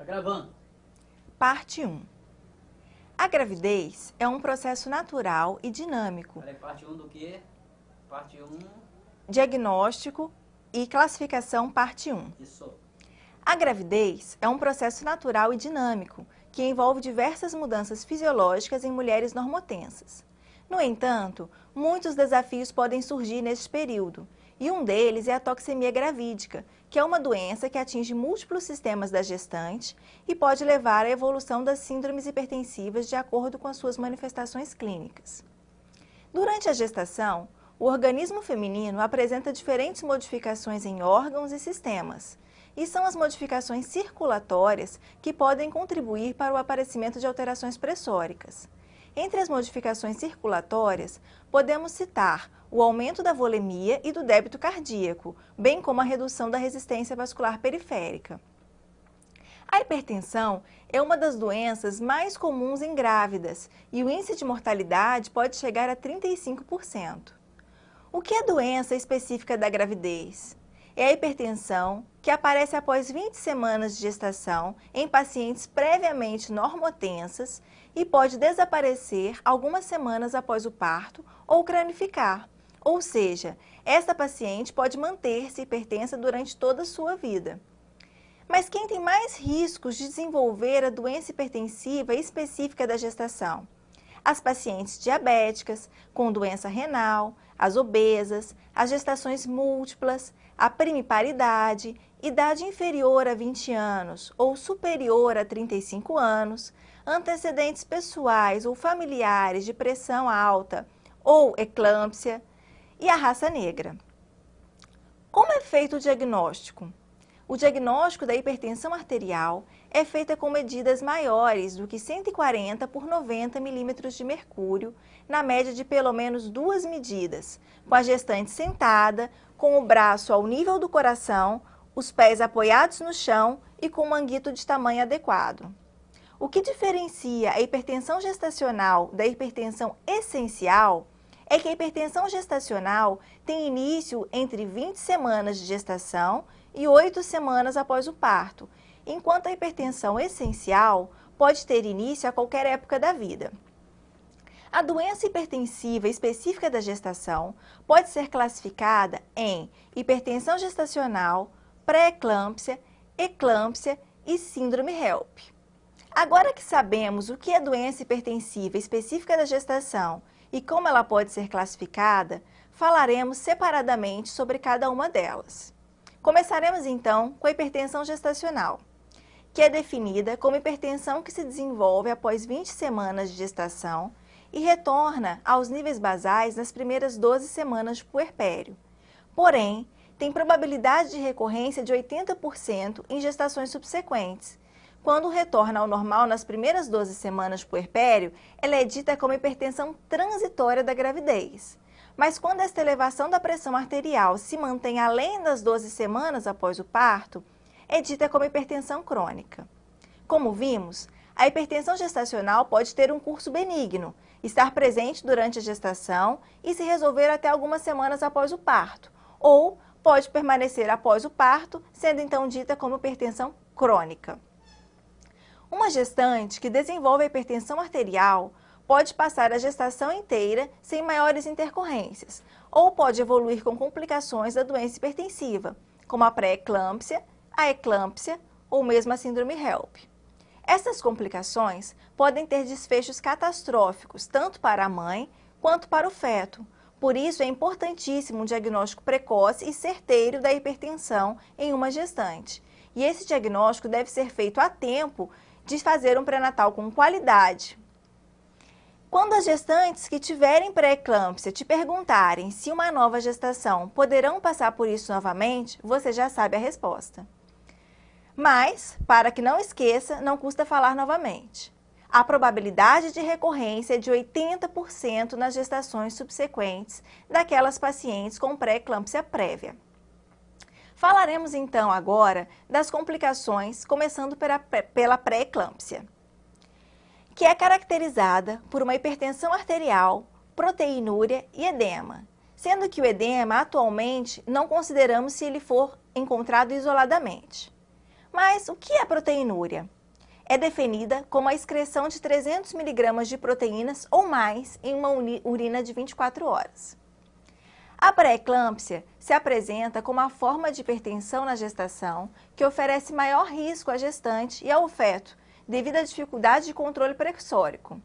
Tá gravando. Parte 1. A gravidez é um processo natural e dinâmico. Peraí, parte 1 do quê? Parte 1. Diagnóstico e classificação, parte 1. Isso. A gravidez é um processo natural e dinâmico que envolve diversas mudanças fisiológicas em mulheres normotensas. No entanto, muitos desafios podem surgir neste período, e um deles é a toxemia gravídica, que é uma doença que atinge múltiplos sistemas da gestante e pode levar à evolução das síndromes hipertensivas de acordo com as suas manifestações clínicas. Durante a gestação, o organismo feminino apresenta diferentes modificações em órgãos e sistemas, e são as modificações circulatórias que podem contribuir para o aparecimento de alterações pressóricas. Entre as modificações circulatórias, podemos citar o aumento da volemia e do débito cardíaco, bem como a redução da resistência vascular periférica. A hipertensão é uma das doenças mais comuns em grávidas e o índice de mortalidade pode chegar a 35%. O que é doença específica da gravidez? É a hipertensão, que aparece após 20 semanas de gestação em pacientes previamente normotensas e pode desaparecer algumas semanas após o parto ou cranificar. Ou seja, esta paciente pode manter-se hipertensa durante toda a sua vida. Mas quem tem mais riscos de desenvolver a doença hipertensiva específica da gestação? As pacientes diabéticas, com doença renal, as obesas, as gestações múltiplas, a primiparidade, idade inferior a 20 anos ou superior a 35 anos, antecedentes pessoais ou familiares de pressão alta ou eclâmpsia e a raça negra. Como é feito o diagnóstico? O diagnóstico da hipertensão arterial é feita com medidas maiores do que 140 por 90 milímetros de mercúrio, na média de pelo menos 2 medidas, com a gestante sentada, com o braço ao nível do coração, os pés apoiados no chão e com um manguito de tamanho adequado. O que diferencia a hipertensão gestacional da hipertensão essencial é que a hipertensão gestacional tem início entre 20 semanas de gestação e 8 semanas após o parto, enquanto a hipertensão essencial pode ter início a qualquer época da vida. A doença hipertensiva específica da gestação pode ser classificada em hipertensão gestacional, pré-eclâmpsia, eclâmpsia e síndrome HELP. Agora que sabemos o que é doença hipertensiva específica da gestação e como ela pode ser classificada, falaremos separadamente sobre cada uma delas. Começaremos então com a hipertensão gestacional, que é definida como hipertensão que se desenvolve após 20 semanas de gestação e retorna aos níveis basais nas primeiras 12 semanas de puerpério. Porém, tem probabilidade de recorrência de 80% em gestações subsequentes. Quando retorna ao normal nas primeiras 12 semanas de puerpério, ela é dita como hipertensão transitória da gravidez. Mas quando esta elevação da pressão arterial se mantém além das 12 semanas após o parto, é dita como hipertensão crônica. Como vimos, a hipertensão gestacional pode ter um curso benigno, estar presente durante a gestação e se resolver até algumas semanas após o parto, ou pode permanecer após o parto, sendo então dita como hipertensão crônica. Uma gestante que desenvolve a hipertensão arterial pode passar a gestação inteira sem maiores intercorrências, ou pode evoluir com complicações da doença hipertensiva, como a pré-eclâmpsia, a eclâmpsia ou mesmo a síndrome HELP. Essas complicações podem ter desfechos catastróficos, tanto para a mãe quanto para o feto. Por isso, é importantíssimo um diagnóstico precoce e certeiro da hipertensão em uma gestante. E esse diagnóstico deve ser feito a tempo de fazer um pré-natal com qualidade. Quando as gestantes que tiverem pré-eclâmpsia te perguntarem se uma nova gestação poderão passar por isso novamente, você já sabe a resposta. Mas, para que não esqueça, não custa falar novamente. A probabilidade de recorrência é de 80% nas gestações subsequentes daquelas pacientes com pré-eclâmpsia prévia. Falaremos então agora das complicações, começando pela pré-eclâmpsia, que é caracterizada por uma hipertensão arterial, proteinúria e edema, sendo que o edema atualmente não consideramos se ele for encontrado isoladamente. Mas o que é proteinúria? É definida como a excreção de 300 mg de proteínas ou mais em uma urina de 24 horas. A pré-eclâmpsia se apresenta como a forma de hipertensão na gestação que oferece maior risco à gestante e ao feto, devido à dificuldade de controle pressórico.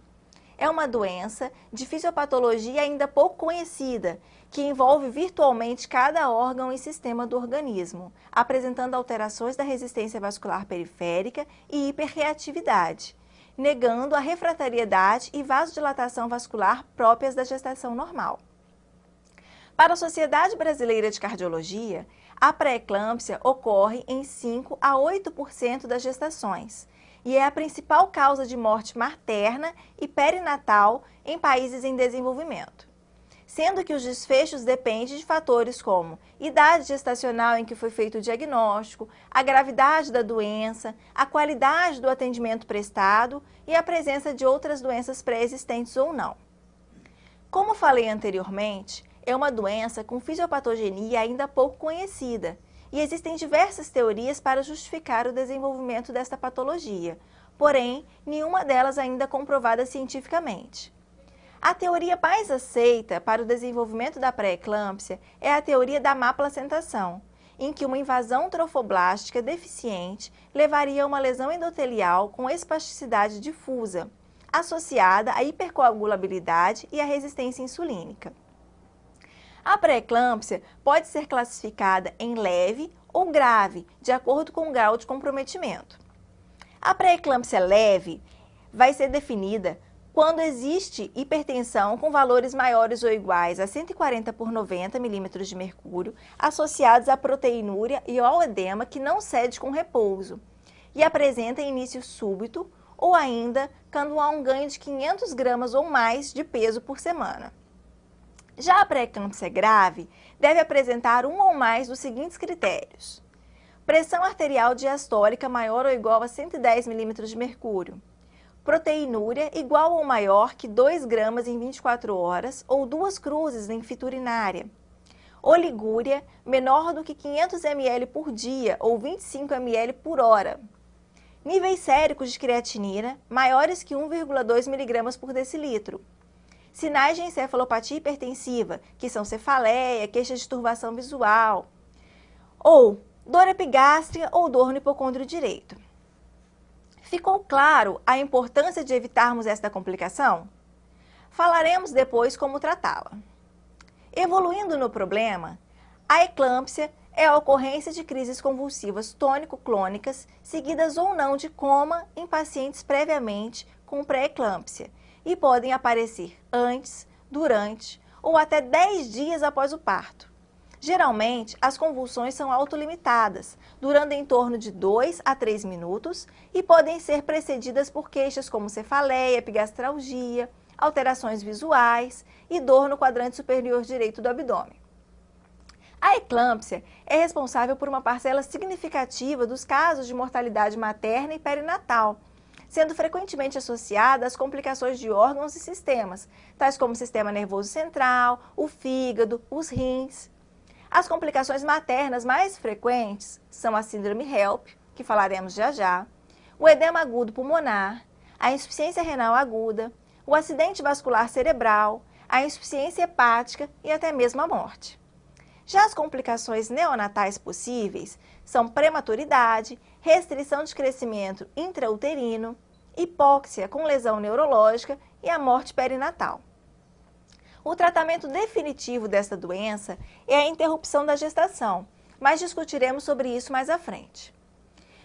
É uma doença de fisiopatologia ainda pouco conhecida, que envolve virtualmente cada órgão e sistema do organismo, apresentando alterações da resistência vascular periférica e hiperreatividade, negando a refratariedade e vasodilatação vascular próprias da gestação normal. Para a Sociedade Brasileira de Cardiologia, a pré-eclâmpsia ocorre em 5 a 8% das gestações e é a principal causa de morte materna e perinatal em países em desenvolvimento, sendo que os desfechos dependem de fatores como idade gestacional em que foi feito o diagnóstico, a gravidade da doença, a qualidade do atendimento prestado e a presença de outras doenças pré-existentes ou não. Como falei anteriormente, é uma doença com fisiopatogenia ainda pouco conhecida e existem diversas teorias para justificar o desenvolvimento desta patologia, porém, nenhuma delas ainda comprovada cientificamente. A teoria mais aceita para o desenvolvimento da pré-eclâmpsia é a teoria da má placentação, em que uma invasão trofoblástica deficiente levaria a uma lesão endotelial com espasticidade difusa, associada à hipercoagulabilidade e à resistência insulínica. A pré-eclâmpsia pode ser classificada em leve ou grave, de acordo com o grau de comprometimento. A pré-eclâmpsia leve vai ser definida quando existe hipertensão com valores maiores ou iguais a 140 por 90 milímetros de mercúrio, associados à proteinúria e ao edema que não cede com repouso, e apresenta início súbito ou ainda quando há um ganho de 500 gramas ou mais de peso por semana. Já a pré-eclâmpsia grave deve apresentar um ou mais dos seguintes critérios: pressão arterial diastólica maior ou igual a 110 milímetros de mercúrio, proteinúria igual ou maior que 2 gramas em 24 horas ou 2 cruzes em fita urinária, oligúria menor do que 500 ml por dia ou 25 ml por hora, níveis séricos de creatinina maiores que 1,2 mg por decilitro, sinais de encefalopatia hipertensiva, que são cefaleia, queixa de turbação visual, ou dor epigástrica ou dor no hipocôndrio direito. Ficou claro a importância de evitarmos esta complicação? Falaremos depois como tratá-la. Evoluindo no problema, a eclâmpsia é a ocorrência de crises convulsivas tônico-clônicas, seguidas ou não de coma em pacientes previamente com pré-eclâmpsia, e podem aparecer antes, durante ou até 10 dias após o parto. Geralmente, as convulsões são autolimitadas, durando em torno de 2 a 3 minutos e podem ser precedidas por queixas como cefaleia, epigastralgia, alterações visuais e dor no quadrante superior direito do abdômen. A eclâmpsia é responsável por uma parcela significativa dos casos de mortalidade materna e perinatal, sendo frequentemente associada às complicações de órgãos e sistemas, tais como o sistema nervoso central, o fígado, os rins. As complicações maternas mais frequentes são a síndrome HELP, que falaremos já já, o edema agudo pulmonar, a insuficiência renal aguda, o acidente vascular cerebral, a insuficiência hepática e até mesmo a morte. Já as complicações neonatais possíveis são prematuridade, restrição de crescimento intrauterino, hipóxia com lesão neurológica e a morte perinatal. O tratamento definitivo desta doença é a interrupção da gestação, mas discutiremos sobre isso mais à frente.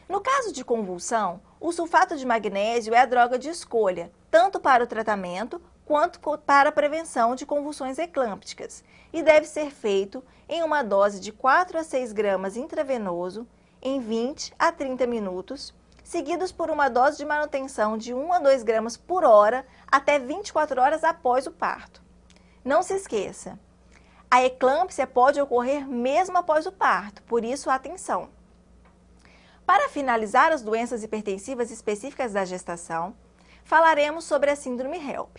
No caso de convulsão, o sulfato de magnésio é a droga de escolha, tanto para o tratamento quanto para a prevenção de convulsões eclâmpticas, e deve ser feito em uma dose de 4 a 6 gramas intravenoso em 20 a 30 minutos, seguidos por uma dose de manutenção de 1 a 2 gramas por hora até 24 horas após o parto. Não se esqueça, a eclâmpsia pode ocorrer mesmo após o parto, por isso atenção. Para finalizar as doenças hipertensivas específicas da gestação, falaremos sobre a síndrome HELP,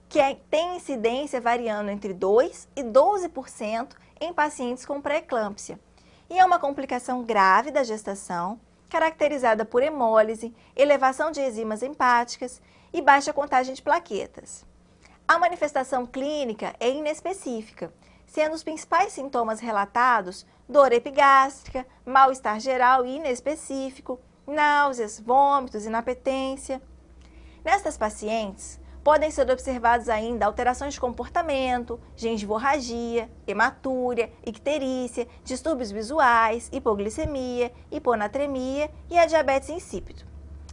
que tem incidência variando entre 2% e 12% em pacientes com pré-eclâmpsia, e é uma complicação grave da gestação, caracterizada por hemólise, elevação de enzimas hepáticas e baixa contagem de plaquetas. A manifestação clínica é inespecífica, sendo os principais sintomas relatados dor epigástrica, mal-estar geral e inespecífico, náuseas, vômitos, inapetência. Nestas pacientes, podem ser observados ainda alterações de comportamento, gengivorragia, hematúria, icterícia, distúrbios visuais, hipoglicemia, hiponatremia e a diabetes insípido.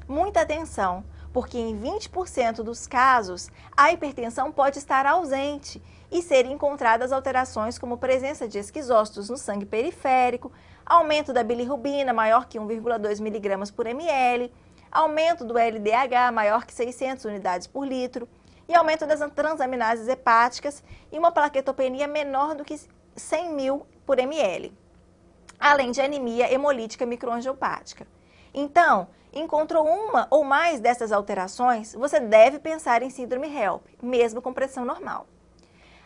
Muita atenção, porque em 20% dos casos, a hipertensão pode estar ausente e serem encontradas alterações como presença de esquizócitos no sangue periférico, aumento da bilirrubina maior que 1,2 mg por ml, aumento do LDH maior que 600 unidades por litro e aumento das transaminases hepáticas e uma plaquetopenia menor do que 100.000 por ml, além de anemia hemolítica microangiopática. Então, encontrou uma ou mais dessas alterações, você deve pensar em síndrome HELP, mesmo com pressão normal.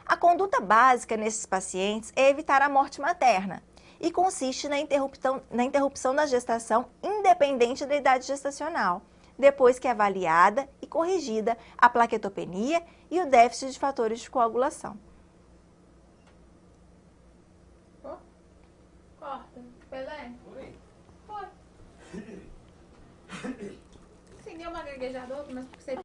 A conduta básica nesses pacientes é evitar a morte materna e consiste na interrupção da gestação independente da idade gestacional, depois que é avaliada e corrigida a plaquetopenia e o déficit de fatores de coagulação. Corta. Pelé? Oi. Foi. Sim, deu uma gaguejadora, mas porque você